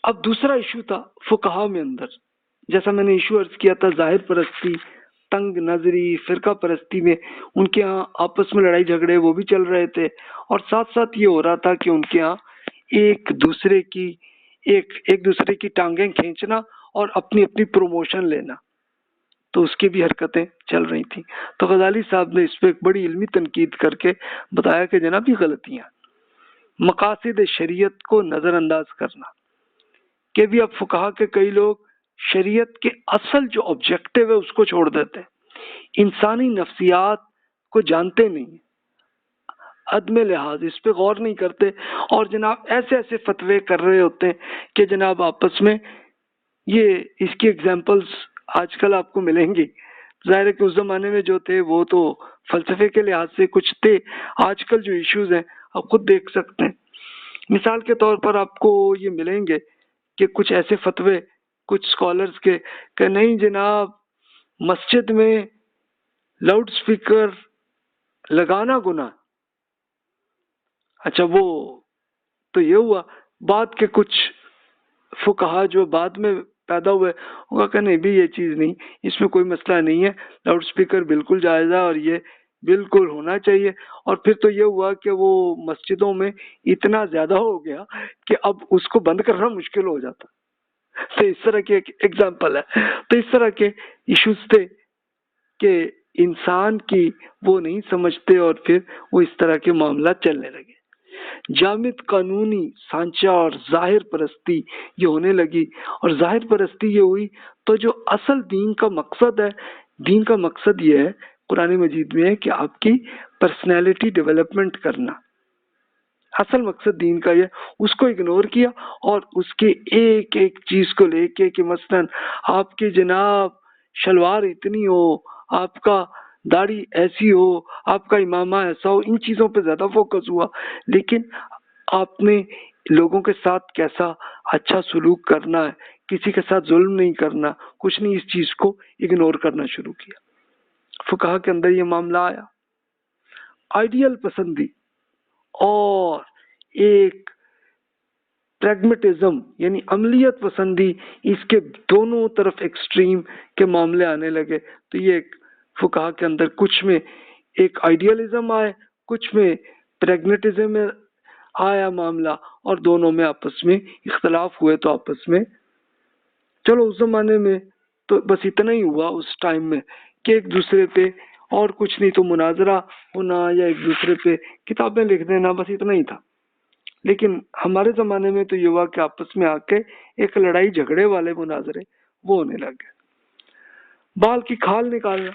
اب دوسرا ایشو تھا فقہا میں اندر، جیسا میں نے ایشو عرض کیا تھا، ظاہر پرستی، تنگ نظری، فرقہ پرستی میں ان کے ہاں آپس میں لڑائی جھگڑے وہ بھی چل رہے تھے، اور ساتھ ساتھ یہ ہو رہا تھا کہ ان کے ہاں ایک دوسرے کی ایک دوسرے کی ٹانگیں کھینچنا اور اپنی اپنی پروموشن لینا، تو اس کی بھی حرکتیں چل رہی تھیں۔ تو غزالی صاحب نے اس پہ ایک بڑی علمی تنقید کر کے بتایا کہ جناب یہ غلطیاں، مقاصد شریعت کو نظر انداز کرنا، کہ بھی اب فقہا کے کئی لوگ شریعت کے اصل جو آبجیکٹو ہے اس کو چھوڑ دیتے ہیں، انسانی نفسیات کو جانتے نہیں، عدم لحاظ اس پہ غور نہیں کرتے، اور جناب ایسے ایسے فتوے کر رہے ہوتے ہیں کہ جناب آپس میں یہ اس کی ایگزامپلس آج کل آپ کو ملیں گی۔ ظاہر ہے کہ اس زمانے میں جو تھے وہ تو فلسفے کے لحاظ سے کچھ تھے، آج کل جو ایشوز ہیں آپ خود دیکھ سکتے ہیں۔ مثال کے طور پر آپ کو یہ ملیں گے کہ کچھ ایسے فتوے کچھ اسکالرز کے کہ نہیں جناب مسجد میں لاؤڈ سپیکر لگانا گناہ۔ اچھا وہ تو یہ ہوا، بعد کے کچھ فقہا جو بعد میں پیدا ہوئے وہ کہ نہیں بھی یہ چیز نہیں، اس میں کوئی مسئلہ نہیں ہے، لاؤڈ سپیکر بالکل جائز ہے اور یہ بالکل ہونا چاہیے۔ اور پھر تو یہ ہوا کہ وہ مسجدوں میں اتنا زیادہ ہو گیا کہ اب اس کو بند کرنا مشکل ہو جاتا۔ تو اس طرح کی ایک ایگزامپل ہے۔ تو اس طرح کے ایشوز تھے کہ انسان کی وہ نہیں سمجھتے اور پھر وہ اس طرح کے معاملات چلنے لگے۔ جامد قانونی سانچہ اور ظاہر پرستی یہ ہونے لگی، اور ظاہر پرستی یہ ہوئی تو جو اصل دین کا مقصد ہے، دین کا مقصد یہ ہے قرآن مجید میں ہے کہ آپ کی پرسنالٹی ڈیولپمنٹ کرنا، اصل مقصد دین کا یہ، اس کو اگنور کیا، اور اس کے ایک ایک چیز کو لے کے کہ مثلا آپ کی جناب شلوار اتنی ہو، آپ کا داڑھی ایسی ہو، آپ کا امامہ ایسا ہو، ان چیزوں پہ زیادہ فوکس ہوا، لیکن آپ نے لوگوں کے ساتھ کیسا اچھا سلوک کرنا ہے، کسی کے ساتھ ظلم نہیں کرنا، کچھ نہیں، اس چیز کو اگنور کرنا شروع کیا۔ فقہا کے اندر یہ معاملہ آیا۔ آئیڈیل پسندی اور ایک پریگمیٹزم یعنی عملیت پسندی، اس کے دونوں طرف ایکسٹریم کے معاملے آنے لگے۔ تو یہ ایک فقہا کے اندر کچھ میں ایک آئیڈیالزم آئے، کچھ میں پریگمیٹزم آیا معاملہ، اور دونوں میں آپس میں اختلاف ہوئے۔ تو آپس میں چلو اس زمانے میں تو بس اتنا ہی ہوا اس ٹائم میں کہ ایک دوسرے پہ اور کچھ نہیں تو مناظرہ ہونا یا ایک دوسرے پہ کتابیں لکھ دینا، بس اتنا ہی تھا۔ لیکن ہمارے زمانے میں تو یہ ہوا کہ آپس میں آ کے ایک لڑائی جھگڑے والے مناظرے وہ ہونے لگ گئے، بال کی کھال نکالنا۔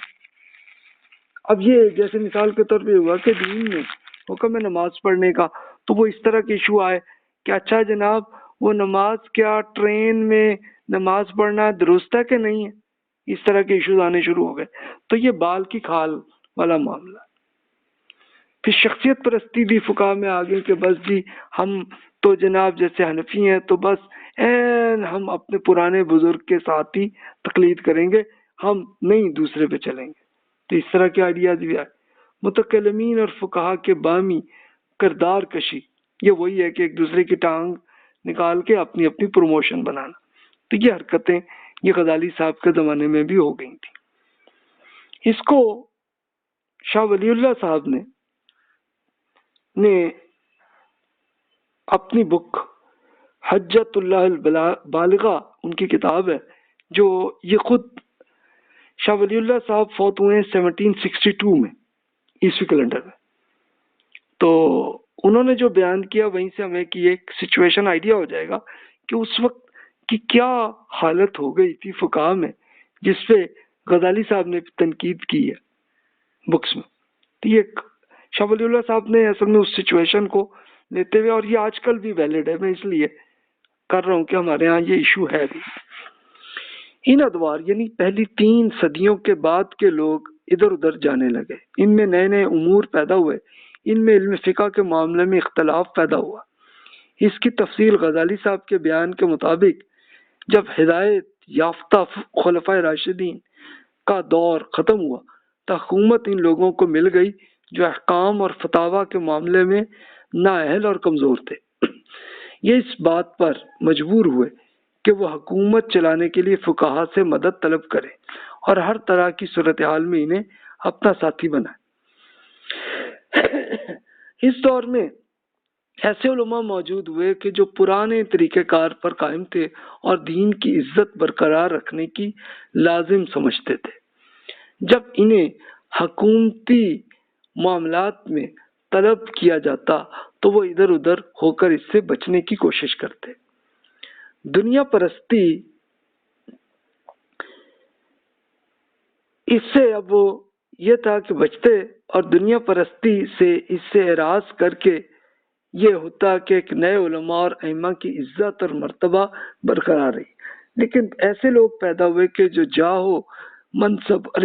اب یہ جیسے مثال کے طور پہ ہوا کہ دین میں حکم ہے نماز پڑھنے کا، تو وہ اس طرح کے ایشو آئے کہ اچھا جناب وہ نماز کیا ٹرین میں نماز پڑھنا درست ہے کہ نہیں ہے، اس طرح کے ایشوز آنے شروع ہو گئے۔ تو یہ بال کی کھال والا معاملہ۔ پھر شخصیت پرستی بھی فقہا میں آ گئی کہ بس جی ہم تو جناب جیسے حنفی ہیں تو بس ہم اپنے پرانے بزرگ کے ساتھ ہی تقلید کریں گے، ہم نہیں دوسرے پہ چلیں گے۔ تو اس طرح کے آئیڈیاز بھی آئے۔ متکلمین اور فقہا کے بامی کردار کشی، یہ وہی ہے کہ ایک دوسرے کی ٹانگ نکال کے اپنی اپنی پروموشن بنانا۔ تو یہ حرکتیں یہ غزالی صاحب کے زمانے میں بھی ہو گئی تھی۔ اس کو شاہ ولی اللہ صاحب نے اپنی بک حجت اللہ البالغہ، ان کی کتاب ہے، جو یہ خود شاہ ولی اللہ صاحب فوت ہوئے 1762 میں عیسوی کیلنڈر میں، تو انہوں نے جو بیان کیا وہیں سے ہمیں کہ ایک سچویشن آئیڈیا ہو جائے گا کہ اس وقت کی کیا حالت ہو گئی تھی فقہا میں، جس پہ غزالی صاحب نے تنقید کی ہے بکس میں۔ تو یہ شاہ ولی اللہ صاحب نے اصل میں اس سچویشن کو لیتے ہوئے، اور یہ آج کل بھی ویلڈ ہے، میں اس لیے کر رہا ہوں کہ ہمارے ہاں یہ ایشو ہے بھی۔ ان ادوار یعنی پہلی 3 صدیوں کے بعد کے لوگ ادھر ادھر جانے لگے، ان میں نئے نئے امور پیدا ہوئے، ان میں علم فقہ کے معاملے میں اختلاف پیدا ہوا۔ اس کی تفصیل غزالی صاحب کے بیان کے مطابق جب ہدایت یافتہ خلفائے راشدین کا دور ختم ہوا تو حکومت ان لوگوں کو مل گئی جو احکام اور فتاوی کے معاملے میں نااہل اور کمزور تھے۔ یہ اس بات پر مجبور ہوئے کہ وہ حکومت چلانے کے لیے فقہا سے مدد طلب کرے اور ہر طرح کی صورتحال میں انہیں اپنا ساتھی بنائے۔ اس دور میں ایسے علماء موجود ہوئے کہ جو پرانے طریقہ کار پر قائم تھے اور دین کی عزت برقرار رکھنے کی لازم سمجھتے تھے۔ جب انہیں حکومتی معاملات میں طلب کیا جاتا تو وہ ادھر ادھر ہو کر اس سے بچنے کی کوشش کرتے۔ دنیا پرستی اس سے اب وہ یہ تھا کہ بچتے، اور دنیا پرستی سے اس سے اعراض کر کے یہ ہوتا کہ ایک نئے علماء اور ائمہ کی عزت اور مرتبہ برقرار رہی۔ لیکن ایسے لوگ پیدا ہوئے کہ جو جاہ و منصب اور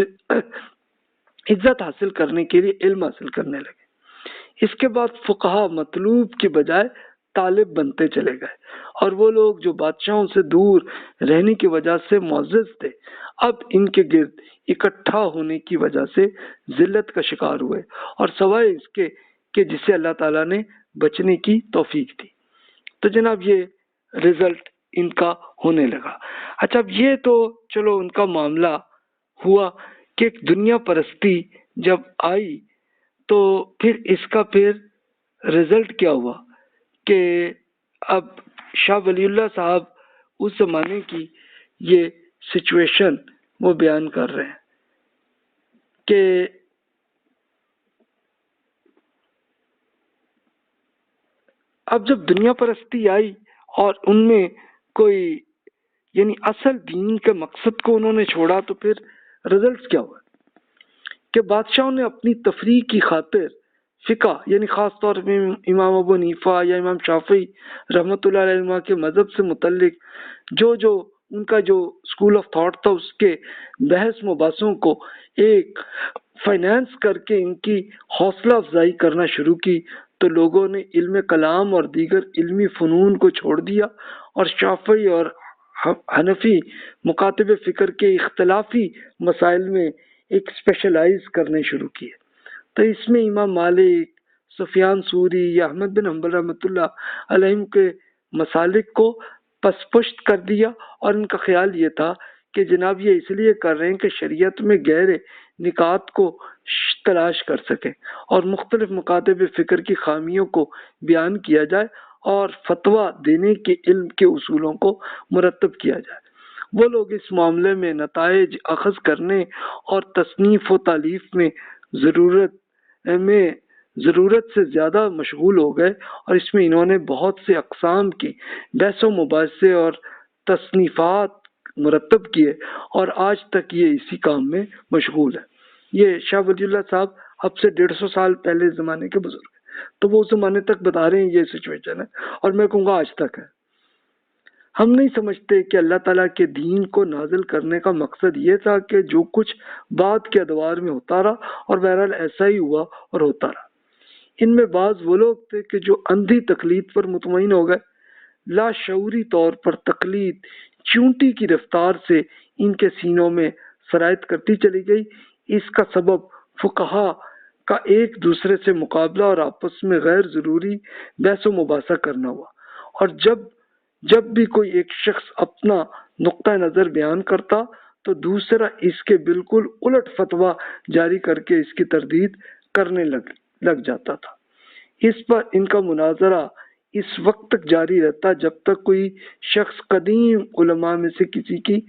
عزت حاصل کرنے کے لیے علم حاصل کرنے لگے۔ اس کے بعد فقہا مطلوب کے بجائے طالب بنتے چلے گئے، اور وہ لوگ جو بادشاہوں سے دور رہنے کی وجہ سے معزز تھے اب ان کے گرد اکٹھا ہونے کی وجہ سے ذلت کا شکار ہوئے، اور سوائے اس کے کہ جسے اللہ تعالیٰ نے بچنے کی توفیق دی۔ تو جناب یہ رزلٹ ان کا ہونے لگا۔ اچھا اب یہ تو چلو ان کا معاملہ ہوا کہ ایک دنیا پرستی جب آئی تو پھر اس کا پھر رزلٹ کیا ہوا کہ اب شاہ ولی اللہ صاحب اس زمانے کی یہ سچویشن وہ بیان کر رہے ہیں کہ اب جب دنیا پرستی آئی اور ان میں کوئی یعنی اصل دین کے مقصد کو انہوں نے چھوڑا تو پھر رزلٹس کیا ہوا کہ بادشاہوں نے اپنی تفریح کی خاطر فقہ یعنی خاص طور پہ امام ابو حنیفہ یا امام شافعی رحمۃ اللہ علیہ کے مذہب سے متعلق جو ان کا جو اسکول آف تھاٹ تھا اس کے بحث مباحثوں کو ایک فائنانس کر کے ان کی حوصلہ افزائی کرنا شروع کی، تو لوگوں نے علم کلام اور دیگر علمی فنون کو چھوڑ دیا اور شافعی اور حنفی مکاتب فکر کے اختلافی مسائل میں ایک اسپیشلائز کرنے شروع کیے۔ تو اس میں امام مالک، سفیان ثوری یا احمد بن حنبل رحمۃ اللہ علیہ کے مسالک کو پس پشت کر دیا، اور ان کا خیال یہ تھا کہ جناب یہ اس لیے کر رہے ہیں کہ شریعت میں گہرے نکات کو تلاش کر سکیں اور مختلف مکاتب فکر کی خامیوں کو بیان کیا جائے اور فتویٰ دینے کے علم کے اصولوں کو مرتب کیا جائے۔ وہ لوگ اس معاملے میں نتائج اخذ کرنے اور تصنیف و تالیف میں ضرورت سے زیادہ مشغول ہو گئے، اور اس میں انہوں نے بہت سے اقسام کی بحث و مباحثے اور تصنیفات مرتب کیے، اور آج تک یہ اسی کام میں مشغول ہے۔ یہ شاہ ولی اللہ صاحب اب سے 150 سال پہلے زمانے کے بزرگ ہیں، تو وہ اس زمانے تک بتا رہے ہیں یہ سچویشن ہے، اور میں کہوں گا آج تک ہے۔ ہم نہیں سمجھتے کہ اللہ تعالیٰ کے دین کو نازل کرنے کا مقصد یہ تھا کہ جو کچھ بعد کے ادوار میں ہوتا رہا، اور بہرحال ایسا ہی ہوا اور ہوتا رہا۔ ان میں بعض وہ لوگ تھے کہ جو اندھی تقلید پر مطمئن ہو گئے، لاشعوری طور پر تقلید چونٹی کی رفتار سے ان کے سینوں میں سرایت کرتی چلی گئی۔ اس کا سبب فقہا کا ایک دوسرے سے مقابلہ اور آپس میں غیر ضروری بحث و مباحثہ کرنا ہوا، اور جب بھی کوئی ایک شخص اپنا نقطہ نظر بیان کرتا تو دوسرا اس کے بالکل الٹ فتویٰ جاری کر کے اس کی تردید کرنے لگ جاتا تھا۔ اس پر ان کا مناظرہ اس وقت تک جاری رہتا جب تک کوئی شخص قدیم علماء میں سے کسی کی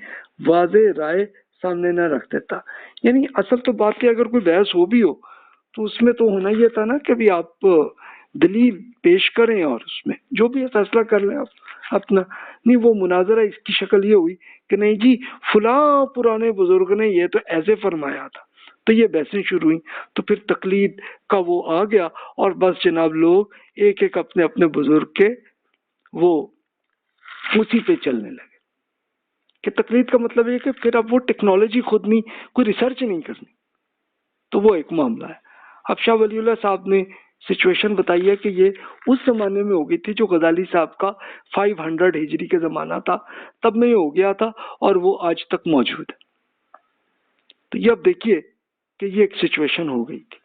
واضح رائے سامنے نہ رکھ دیتا۔ یعنی اصل تو بات ہے اگر کوئی بحث ہو بھی ہو تو اس میں تو ہونا یہ تھا نا کہ بھی آپ دلیل پیش کریں اور اس میں جو بھی فیصلہ کر لیں آپ اپنا۔ نہیں، وہ مناظرہ اس کی شکل یہ ہوئی کہ نہیں جی فلاں پرانے بزرگ نے یہ تو ایسے فرمایا تھا، تو یہ بحثیں شروع ہوئیں، تو پھر تقلید کا وہ آ گیا، اور بس جناب لوگ ایک ایک اپنے اپنے بزرگ کے وہ اسی پہ چلنے لگے۔ کہ تقلید کا مطلب یہ کہ پھر اب وہ ٹیکنالوجی خود نہیں، کوئی ریسرچ نہیں کرنی، تو وہ ایک معاملہ ہے۔ اب شاہ ولی اللہ صاحب نے سچویشن بتائی ہے کہ یہ اس زمانے میں ہو گئی تھی جو غزالی صاحب کا 500 ہجری کے زمانہ تھا، تب میں یہ ہو گیا تھا، اور وہ آج تک موجود ہے۔ تو یہ اب دیکھیے کہ یہ ایک سچویشن ہو گئی تھی۔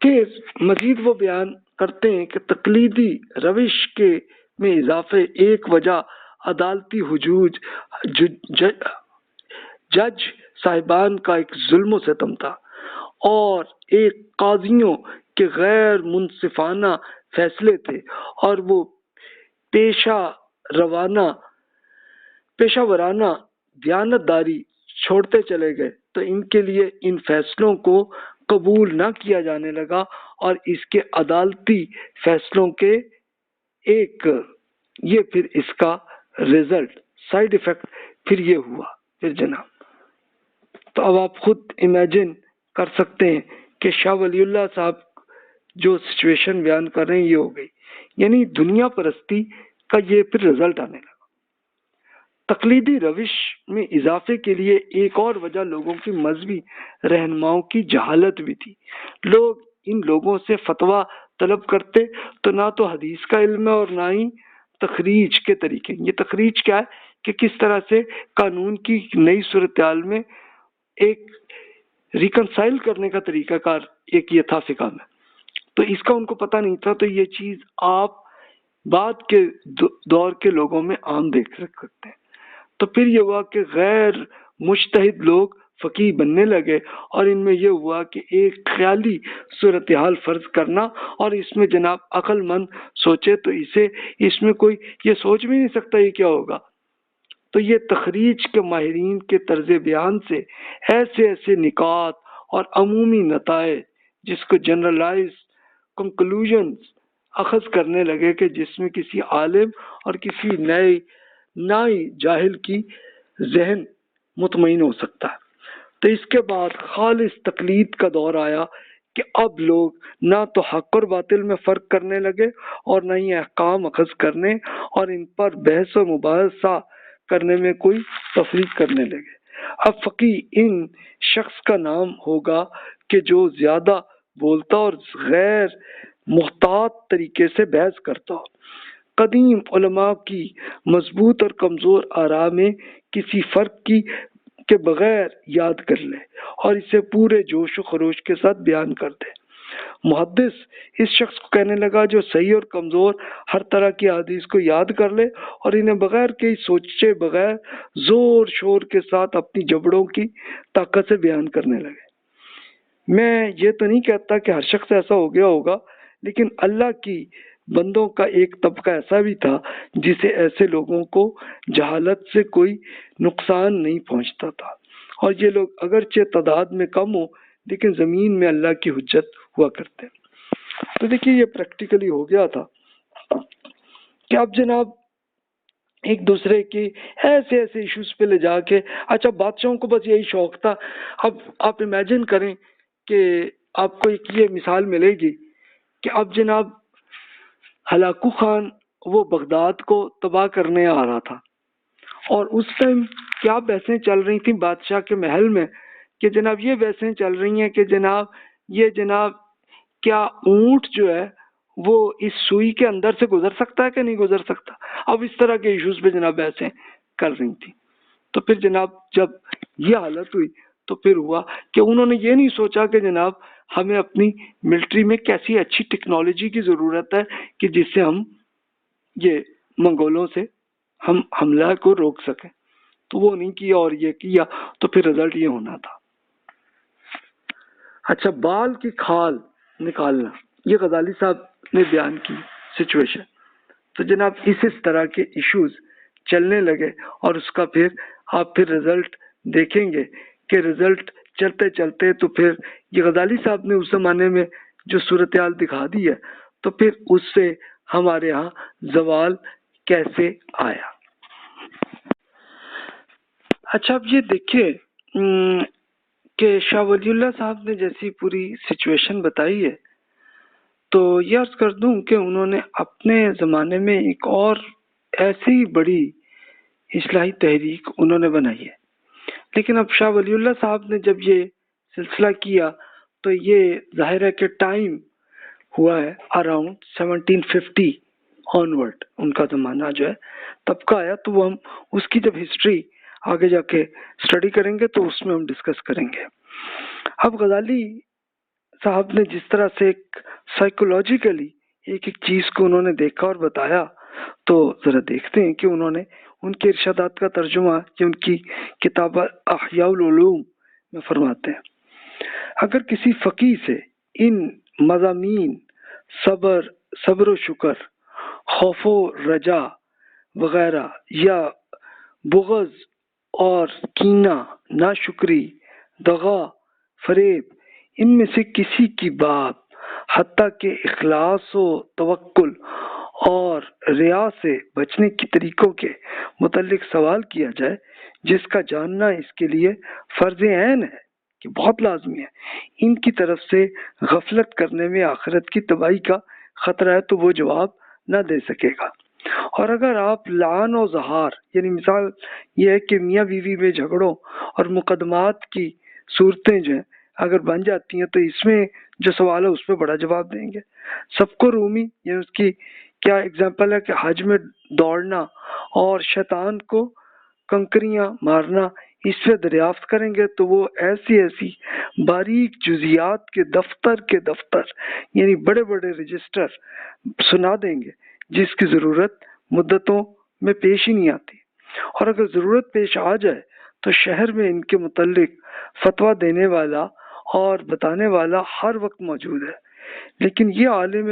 پھر مزید وہ بیان کرتے ہیں کہ تقلیدی روش کے میں اضافے ایک وجہ عدالتی حجوج جج صاحبان کا ایک ظلم و ستم تھا، اور ایک قاضیوں کے غیر منصفانہ فیصلے تھے، اور وہ پیشہ ورانہ دیانت داری چھوڑتے چلے گئے، تو ان کے لیے ان فیصلوں کو قبول نہ کیا جانے لگا، اور اس کے عدالتی فیصلوں کے یہ پھر اس کا ریزلٹ سائیڈ ایفیکٹ پھر یہ ہوا پھر جناب۔ تو اب آپ خود امیجن کر سکتے ہیں کہ شاہ ولی اللہ صاحب جو سچویشن بیان کر رہے ہیں یہ ہو گئی، یعنی دنیا پرستی کا یہ پھر رزلٹ آنے لگا۔ تقلیدی روش میں اضافے کے لیے ایک اور وجہ لوگوں کی مذہبی رہنماؤں کی جہالت بھی تھی۔ لوگ ان لوگوں سے فتویٰ طلب کرتے تو نہ تو حدیث کا علم ہے اور نہ ہی تخریج کے طریقے۔ یہ تخریج کیا ہے کہ کس طرح سے قانون کی نئی صورتحال میں ایک ریکنسائل کرنے کا طریقہ کار ایک یہ تھا فقہ میں، تو اس کا ان کو پتہ نہیں تھا۔ تو یہ چیز آپ بعد کے دور کے لوگوں میں عام دیکھ سکتے ہیں۔ تو پھر یہ ہوا کہ غیر مجتہد لوگ فقیہ بننے لگے، اور ان میں یہ ہوا کہ ایک خیالی صورتحال فرض کرنا، اور اس میں جناب عقل مند سوچے تو اس میں کوئی یہ سوچ بھی نہیں سکتا یہ کیا ہوگا۔ تو یہ تخریج کے ماہرین کے طرز بیان سے ایسے نکات اور عمومی نتائج جس کو جنرلائز کنکلوژنز اخذ کرنے لگے کہ جس میں کسی عالم اور کسی نئے جاہل کی ذہن مطمئن ہو سکتا ہے۔ تو اس کے بعد خالص تقلید کا دور آیا کہ اب لوگ نہ تو حق اور باطل میں فرق کرنے لگے اور نہ ہی احکام اخذ کرنے اور ان پر بحث و مباحثہ کرنے میں کوئی تفریق کرنے لگے۔ اب فقیہ ان شخص کا نام ہوگا کہ جو زیادہ بولتا اور غیر محتاط طریقے سے بحث کرتا ہو۔ قدیم علماء کی مضبوط اور کمزور آراء میں کسی فرق کے بغیر یاد کر لے اور اسے پورے جوش و خروش کے ساتھ بیان کر دے۔ محدث اس شخص کو کہنے لگا جو صحیح اور کمزور ہر طرح کی حدیث کو یاد کر لے اور انہیں بغیر کہیں سوچے بغیر زور شور کے ساتھ اپنی جبڑوں کی طاقت سے بیان کرنے لگے۔ میں یہ تو نہیں کہتا کہ ہر شخص ایسا ہو گیا ہوگا، لیکن اللہ کی بندوں کا ایک طبقہ ایسا بھی تھا جسے ایسے لوگوں کو جہالت سے کوئی نقصان نہیں پہنچتا تھا، اور یہ لوگ اگرچہ تعداد میں کم ہوں لیکن زمین میں اللہ کی حجت ہوا کرتے۔ تو دیکھیے یہ پریکٹیکلی ہو گیا تھا کہ اب جناب ایک دوسرے کی ایسے ایشوز پہ لے جا کے، اچھا بادشاہوں کو بس یہی شوق تھا۔ اب آپ امیجن کریں کہ آپ کو ایک یہ مثال ملے گی کہ اب جناب ہلاکو خان وہ بغداد کو تباہ کرنے آ رہا تھا، اور اس ٹائم کیا بحثیں چل رہی تھیں بادشاہ کے محل میں کہ جناب یہ بحثیں چل رہی ہیں کہ جناب کیا اونٹ جو ہے وہ اس سوئی کے اندر سے گزر سکتا ہے کہ نہیں گزر سکتا۔ اب اس طرح کے ایشوز پہ جناب بحثیں کر رہی تھیں۔ تو پھر جناب جب یہ حالت ہوئی تو پھر ہوا کہ انہوں نے یہ نہیں سوچا کہ جناب ہمیں اپنی ملٹری میں کیسی اچھی ٹیکنالوجی کی ضرورت ہے کہ جس سے ہم یہ منگولوں سے ہم حملہ کو روک سکیں، تو وہ نہیں کیا اور یہ کیا، تو پھر رزلٹ یہ ہونا تھا۔ اچھا، بال کی کھال نکالنا، یہ غزالی صاحب نے بیان کی سچویشن۔ تو جناب اس طرح کے ایشوز چلنے لگے، اور اس کا پھر آپ رزلٹ دیکھیں گے کہ رزلٹ چلتے چلتے تو پھر یہ غزالی صاحب نے اس زمانے میں جو صورتحال دکھا دی ہے، تو پھر اس سے ہمارے ہاں زوال کیسے آیا۔ اچھا اب یہ دیکھیے کہ شاہ ولی اللہ صاحب نے جیسی پوری سچویشن بتائی ہے، تو یہ عرض کر دوں کہ انہوں نے اپنے زمانے میں ایک اور ایسی بڑی اصلاحی تحریک انہوں نے بنائی ہے، لیکن اب شاہ ولی اللہ صاحب نے جب یہ سلسلہ کیا تو یہ ظاہر ہے کہ ٹائم ہوا ہے اراؤنڈ 1750 آنورڈ، ان کا زمانہ جو ہے تب کا آیا، تو وہ ہم اس کی جب ہسٹری آگے جا کے اسٹڈی کریں گے تو اس میں ہم ڈسکس کریں گے۔ اب غزالی صاحب نے جس طرح سے ایک سائیکولوجیکلی ایک ایک چیز کو انہوں نے دیکھا اور بتایا. تو ذرا دیکھتے ہیں کہ انہوں نے ان کے ارشادات کا ترجمہ یہ ان کی کتاب احیاء العلوم میں فرماتے ہیں. اگر کسی فقیہ سے ان مضامین صبر و شکر، خوف و رجا وغیرہ، یا بغض اور کینہ، ناشکری، دغا، فریب، ان میں سے کسی کی بات حتیٰ کہ اخلاص و توکل اور ریا سے بچنے کے طریقوں کے متعلق سوال کیا جائے، جس کا جاننا اس کے لیے فرض عین ہے کہ بہت لازمی ہے، ان کی طرف سے غفلت کرنے میں آخرت کی تباہی کا خطرہ ہے، تو وہ جواب نہ دے سکے گا. اور اگر آپ لعن و زہار، یعنی مثال یہ ہے کہ میاں بیوی میں جھگڑوں اور مقدمات کی صورتیں جو ہیں اگر بن جاتی ہیں، تو اس میں جو سوال ہے اس پہ بڑا جواب دیں گے. سب کو رومی، یعنی اس کی کیا اگزامپل ہے کہ حج میں دوڑنا اور شیطان کو کنکریاں مارنا، اس پہ دریافت کریں گے تو وہ ایسی ایسی باریک جزیات کے دفتر یعنی بڑے بڑے رجسٹر سنا دیں گے جس کی ضرورت مدتوں میں پیش ہی نہیں آتی. اور اگر ضرورت پیش آ جائے تو شہر میں ان کے متعلق فتویٰ دینے والا اور بتانے والا ہر وقت موجود ہے، لیکن یہ عالم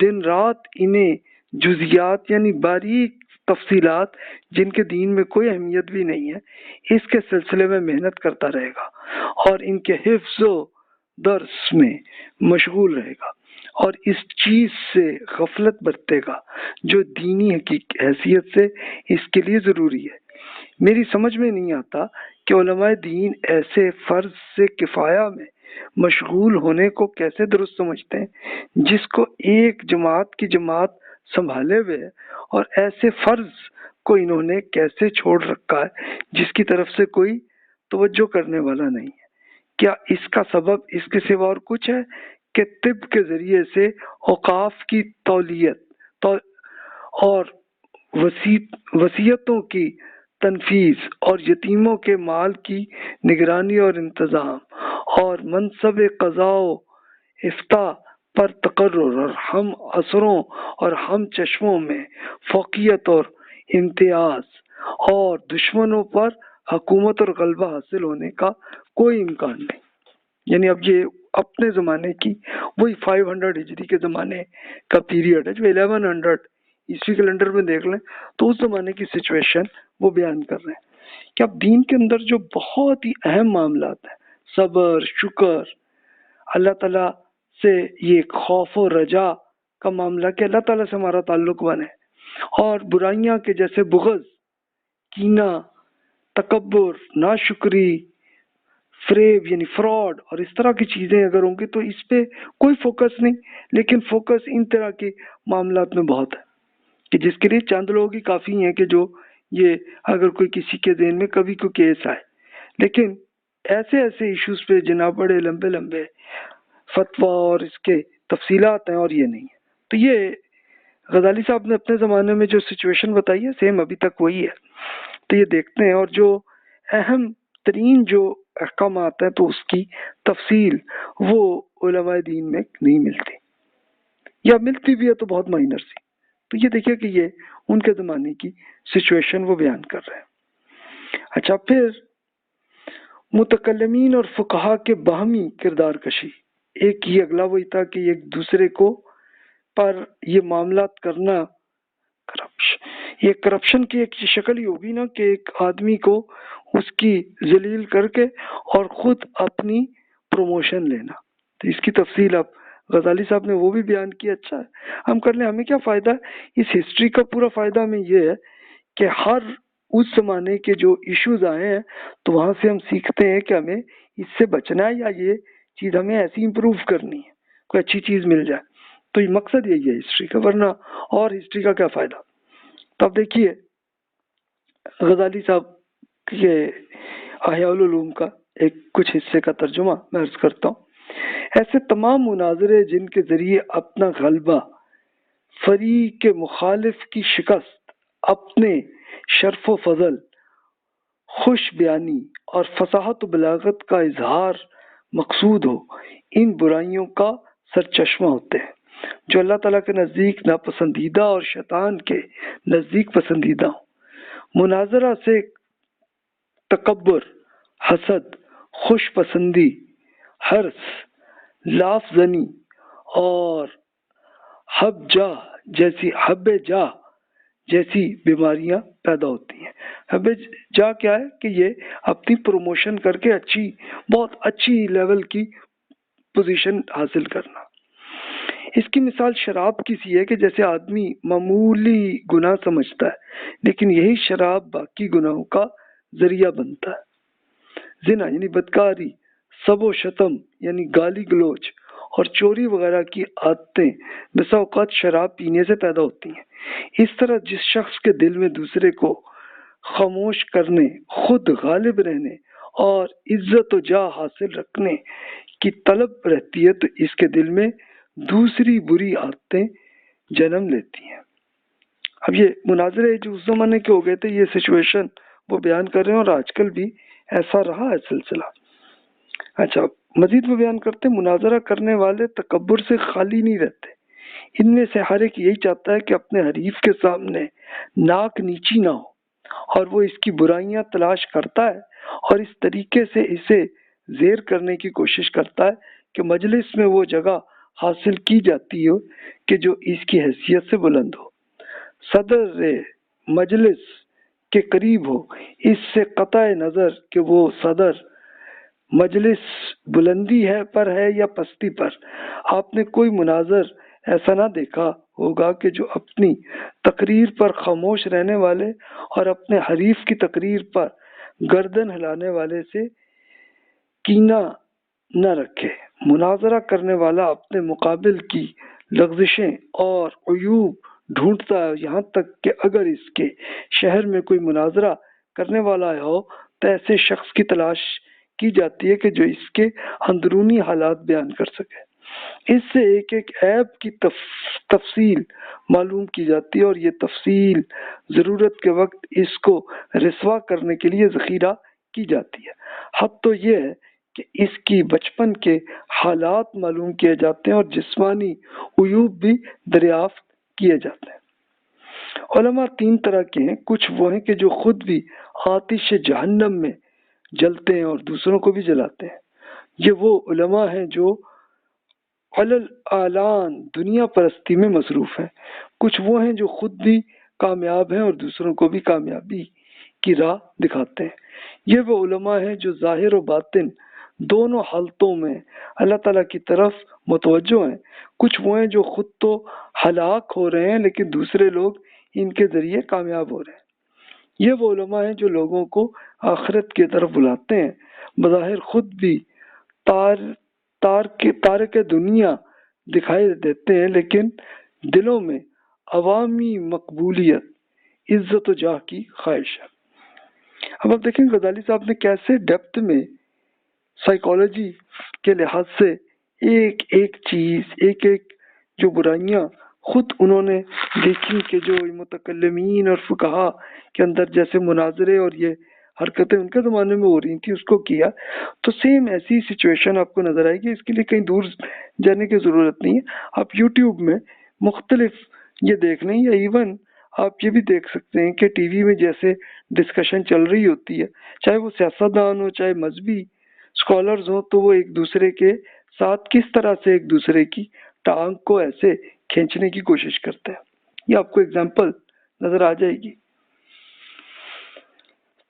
دن رات انہیں جزیات یعنی باریک تفصیلات جن کے دین میں کوئی اہمیت بھی نہیں ہے اس کے سلسلے میں محنت کرتا رہے گا اور ان کے حفظ و درس میں مشغول رہے گا اور اس چیز سے غفلت برتے گا جو دینی حیثیت سے اس کے لیے ضروری ہے. میری سمجھ میں نہیں آتا کہ علماء دین ایسے فرض سے کفایہ میں مشغول ہونے کو کیسے درست سمجھتے ہیں جس کو ایک جماعت کی جماعت سنبھالے ہوئے اور ایسے فرض کو انہوں نے کیسے چھوڑ رکھا ہے جس کی طرف سے کوئی توجہ کرنے والا نہیں ہے. کیا اس کا سبب اس کے سوا اور کچھ ہے کہ طب کے ذریعے سے اوقاف کی تولیت اور وصیتوں کی تنفیذ اور یتیموں کے مال کی نگرانی اور انتظام اور منصب قضاء و افتاء پر تقرر اور ہم عصروں اور ہم چشموں میں فوقیت اور امتیاز اور دشمنوں پر حکومت اور غلبہ حاصل ہونے کا کوئی امکان نہیں. یعنی اب یہ اپنے زمانے کی وہی 500 ہجری کے زمانے کا پیریڈ ہے جو 1100 عیسوی کیلنڈر میں دیکھ لیں تو اس زمانے کی سچویشن وہ بیان کر رہے ہیں کہ اب دین کے اندر جو بہت ہی اہم معاملات ہیں، صبر، شکر، اللہ تعالیٰ سے یہ خوف و رجا کا معاملہ کہ اللہ تعالیٰ سے ہمارا تعلق بنے، اور برائیاں کے جیسے بغض، کینہ، تکبر، ناشکری، فریب یعنی فراڈ اور اس طرح کی چیزیں اگر ہوں گی تو اس پہ کوئی فوکس نہیں، لیکن فوکس ان طرح کے معاملات میں بہت ہے کہ جس کے لیے چند لوگ ہی کافی ہیں کہ جو یہ اگر کوئی کسی کے ذہن میں کبھی کوئی کیس آئے، لیکن ایسے ایشوز پہ جناب بڑے لمبے لمبے فتویٰ اور اس کے تفصیلات ہیں اور یہ نہیں ہے. تو یہ غزالی صاحب نے اپنے زمانے میں جو سچویشن بتائی ہے سیم ابھی تک وہی ہے. تو یہ دیکھتے ہیں، اور جو اہم ترین جو احکامات ہیں تو اس کی تفصیل وہ علماء دین میں نہیں ملتی، یا ملتی بھی ہے تو بہت مائنر سی. تو یہ دیکھیے کہ یہ ان کے زمانے کی سچویشن وہ بیان کر رہے ہیں. اچھا، پھر متکلمین اور فقہا کے باہمی کردار کشی، ایک یہ اگلا وہی تھا کہ ایک دوسرے کو پر یہ معاملات کرنا، یہ کرپشن کی ایک شکل ہی ہوگی نا کہ ایک آدمی کو اس کی ذلیل کر کے اور خود اپنی پروموشن لینا. تو اس کی تفصیل اب غزالی صاحب نے وہ بھی بیان کی. اچھا ہے، ہم کر لیں، ہمیں کیا فائدہ ہے اس ہسٹری کا؟ پورا فائدہ ہمیں یہ ہے کہ ہر اس زمانے کے جو ایشوز آئے ہیں تو وہاں سے ہم سیکھتے ہیں کہ ہمیں اس سے بچنا ہے یا یہ چیز ہمیں ایسی امپروو کرنی ہے، کوئی اچھی چیز مل جائے. تو یہ مقصد یہی ہے ہسٹری کا، ورنہ اور ہسٹری کا کیا فائدہ. تو اب دیکھیے غزالی صاحب کے احیاء العلوم کا ایک کچھ حصے کا ترجمہ میں عرض کرتا ہوں. ایسے تمام مناظرے جن کے ذریعے اپنا غلبہ، فریق مخالف کی شکست، اپنے شرف و فضل، خوش بیانی اور فصاحت و بلاغت کا اظہار مقصود ہو، ان برائیوں کا سرچشمہ ہوتے ہیں. جو اللہ تعالیٰ کے نزدیک ناپسندیدہ اور شیطان کے نزدیک پسندیدہ ہوں۔ مناظرہ سے تکبر، حسد، خوش پسندی، حرص، لاف زنی اور حب جاہ جیسی بیماریاں پیدا ہوتی ہیں۔ حب جاہ کیا ہے کہ یہ اپنی پروموشن کر کے بہت اچھی لیول کی پوزیشن حاصل کرنا۔ اس کی مثال شراب کی سی ہے کہ جیسے آدمی معمولی گناہ سمجھتا ہے لیکن یہی شراب باقی گناہوں کا ذریعہ بنتا ہے۔ زنا یعنی بدکاری، سب و شتم یعنی گالی گلوچ اور چوری وغیرہ کی عادتیں بسا اوقات شراب پینے سے پیدا ہوتی ہیں۔ اس طرح جس شخص کے دل میں دوسرے کو خاموش کرنے، خود غالب رہنے اور عزت و جاہ حاصل رکھنے کی طلب رہتی ہے تو اس کے دل میں دوسری بری عادتیں جنم لیتی ہیں۔ اب یہ مناظرے جو اس زمانے کے ہو گئے تھے، یہ سچویشن وہ بیان کر رہے ہیں اور آج کل بھی ایسا رہا ہے سلسلہ۔ اچھا، مزید وہ بیان کرتے ہیں مناظرہ کرنے والے تکبر سے خالی نہیں رہتے، ان میں سے ہر ایک یہی چاہتا ہے کہ اپنے حریف کے سامنے ناک نیچی نہ ہو اور وہ اس کی برائیاں تلاش کرتا ہے اور اس طریقے سے اسے زیر کرنے کی کوشش کرتا ہے کہ مجلس میں وہ جگہ حاصل کی جاتی ہو کہ جو اس کی حیثیت سے بلند ہو، صدر مجلس کے قریب ہو، اس سے قطع نظر کہ وہ صدر مجلس بلندی پر ہے یا پستی پر۔ آپ نے کوئی مناظر ایسا نہ دیکھا ہوگا کہ جو اپنی تقریر پر خاموش رہنے والے اور اپنے حریف کی تقریر پر گردن ہلانے والے سے کینہ نہ رکھے۔ مناظرہ کرنے والا اپنے مقابل کی لغزشیں اور عیوب ڈھونڈتا ہے، یہاں تک کہ اگر اس کے شہر میں کوئی مناظرہ کرنے والا ہو تو ایسے شخص کی تلاش کی جاتی ہے کہ جو اس کے اندرونی حالات بیان کر سکے۔ اس سے ایک ایک عیب کی تفصیل معلوم کی جاتی ہے اور یہ تفصیل ضرورت کے وقت اس کو رسوا کرنے کے لیے ذخیرہ کی جاتی ہے۔ حد تو یہ ہے کہ اس کی بچپن کے حالات معلوم کیے جاتے ہیں اور جسمانی عیوب بھی دریافت کیے جاتے ہیں۔ علماء تین طرح کے ہیں، کچھ وہ ہیں کہ جو خود بھی آتش جہنم میں جلتے ہیں اور دوسروں کو بھی جلاتے ہیں، یہ وہ علماء ہیں جو اعلان دنیا پرستی میں مصروف ہیں۔ کچھ وہ ہیں جو خود بھی کامیاب ہیں اور دوسروں کو بھی کامیابی کی راہ دکھاتے ہیں، یہ وہ علماء ہیں جو ظاہر و باطن دونوں حالتوں میں اللہ تعالیٰ کی طرف متوجہ ہیں۔ کچھ وہ ہیں جو خود تو ہلاک ہو رہے ہیں لیکن دوسرے لوگ ان کے ذریعے کامیاب ہو رہے ہیں، یہ وہ علماء ہیں جو لوگوں کو آخرت کی طرف بلاتے ہیں، بظاہر خود بھی تارک دنیا دکھائی دیتے ہیں لیکن دلوں میں عوامی مقبولیت، عزت و جاہ کی خواہش ہے۔ اب آپ دیکھیں غزالی صاحب نے کیسے ڈیپتھ میں سائیکالوجی کے لحاظ سے ایک ایک چیز، ایک ایک جو برائیاں خود انہوں نے دیکھی کہ جو متکلمین اور فقہا کے اندر جیسے مناظرے اور یہ حرکتیں ان کے زمانے میں ہو رہی تھیں اس کو کیا، تو سیم ایسی سچویشن آپ کو نظر آئے گی۔ اس کے لیے کہیں دور جانے کی ضرورت نہیں ہے، آپ یوٹیوب میں مختلف یہ دیکھ لیں، یا ایون آپ یہ بھی دیکھ سکتے ہیں کہ ٹی وی میں جیسے ڈسکشن چل رہی ہوتی ہے، چاہے وہ سیاستدان ہو چاہے مذہبی اسکالرز ہوں، تو وہ ایک دوسرے کے ساتھ کس طرح سے ایک دوسرے کی ٹانگ کو ایسے کھینچنے کی کوشش کرتے ہیں، یہ آپ کو اگزامپل نظر آ جائے گی۔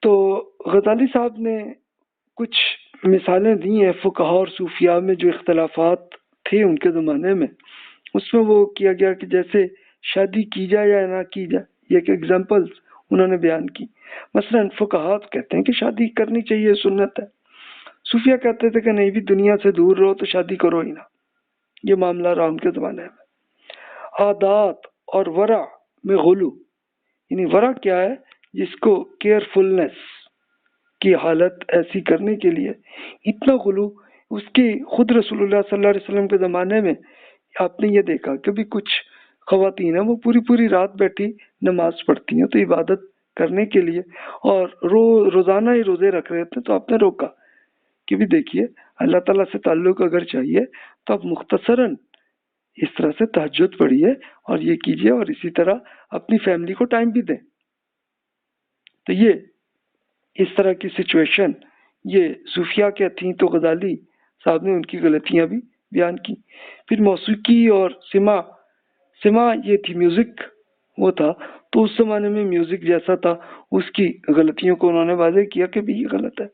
تو غزالی صاحب نے کچھ مثالیں دی ہیں فقہا اور صوفیاء میں جو اختلافات تھے ان کے زمانے میں، اس میں وہ کیا گیا کہ جیسے شادی کی جائے یا نہ کی جائے، یہ ایک ایگزامپلز انہوں نے بیان کی۔ مثلا فقہا کہتے ہیں کہ شادی کرنی چاہیے، سنت ہے، صوفیاء کہتے تھے کہ نہیں بھی دنیا سے دور رہو تو شادی کرو ہی نہ، یہ معاملہ رہا ان کے زمانے میں۔ عادات اور ورع میں غلو، یعنی ورع کیا ہے، جس کو کیئرفلنس کی حالت ایسی کرنے کے لیے اتنا غلو، اس کی خود رسول اللہ صلی اللہ علیہ وسلم کے زمانے میں آپ نے یہ دیکھا کہ بھی کچھ خواتین ہیں وہ پوری پوری رات بیٹھی نماز پڑھتی ہیں تو عبادت کرنے کے لیے، اور روزانہ ہی روزے رکھ رہے تھے، تو آپ نے روکا کہ بھی دیکھیے اللہ تعالیٰ سے تعلق اگر چاہیے تو آپ مختصراً اس طرح سے تہجد پڑھیے اور یہ کیجیے اور اسی طرح اپنی فیملی کو ٹائم بھی دیں. تو یہ اس طرح کی سچویشن یہ صوفیہ کے تھیں. تو غزالی صاحب نے ان کی غلطیاں بھی بیان کی. پھر موسیقی اور سما یہ تھی میوزک وہ تھا. تو اس زمانے میں میوزک جیسا تھا اس کی غلطیوں کو انہوں نے واضح کیا کہ بھی یہ غلط ہے.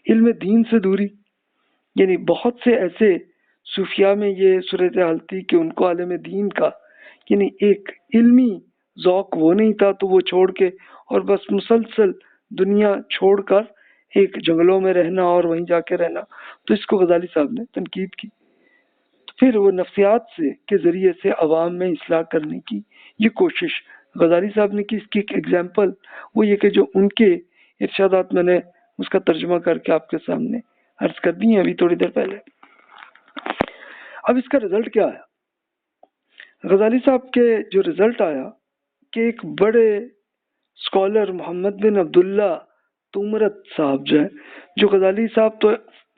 علم دین سے دوری، یعنی بہت سے ایسے صوفیاء میں یہ صورتحال تھی کہ ان کو عالم دین کا یعنی ایک علمی ذوق وہ نہیں تھا، تو وہ چھوڑ کے اور بس مسلسل دنیا چھوڑ کر ایک جنگلوں میں رہنا اور وہیں جا کے رہنا. تو اس کو غزالی صاحب نے تنقید کی. پھر وہ نفسیات کے ذریعے سے عوام میں اصلاح کرنے کی یہ کوشش غزالی صاحب نے کی. اس کی ایک ایگزامپل وہ یہ کہ جو ان کے ارشادات میں نے اس کا ترجمہ کر کے آپ کے سامنے عرض کر دی ہیں ابھی تھوڑی دیر پہلے. اب اس کا رزلٹ کیا آیا؟ غزالی صاحب کے جو رزلٹ آیا کہ ایک بڑے اسکالر محمد بن عبداللہ تومرت صاحب جو ہیں، جو غزالی صاحب تو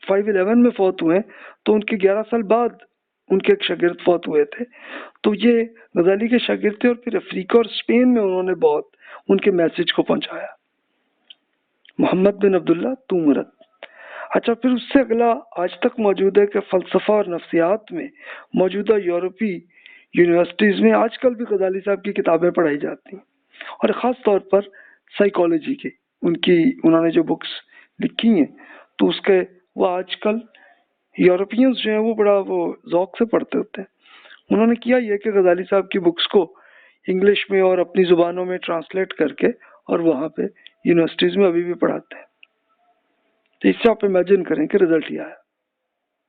511 میں فوت ہوئے تو ان کے 11 سال بعد ان کے ایک شاگرد فوت ہوئے تھے. تو یہ غزالی کے شاگرد تھے اور پھر افریقہ اور اسپین میں انہوں نے بہت ان کے میسج کو پہنچایا. محمد بن عبداللہ تومرت. اچھا، پھر اس سے اگلا آج تک موجود ہے کہ فلسفہ اور نفسیات میں موجودہ یورپی یونیورسٹیز میں آج کل بھی غزالی صاحب کی کتابیں پڑھائی جاتی ہیں، اور خاص طور پر سائیکالوجی کی انہوں نے جو بکس لکھی ہیں تو اس کے وہ آج کل یورپینز جو ہیں وہ بڑا وہ ذوق سے پڑھتے ہوتے ہیں. انہوں نے کیا یہ کہ غزالی صاحب کی بکس کو انگلش میں اور اپنی زبانوں میں ٹرانسلیٹ کر کے اور وہاں پہ یونیورسٹیز میں ابھی بھی پڑھاتے ہیں. تو اس سے آپ امیجن کریں کہ رزلٹ یہ آیا.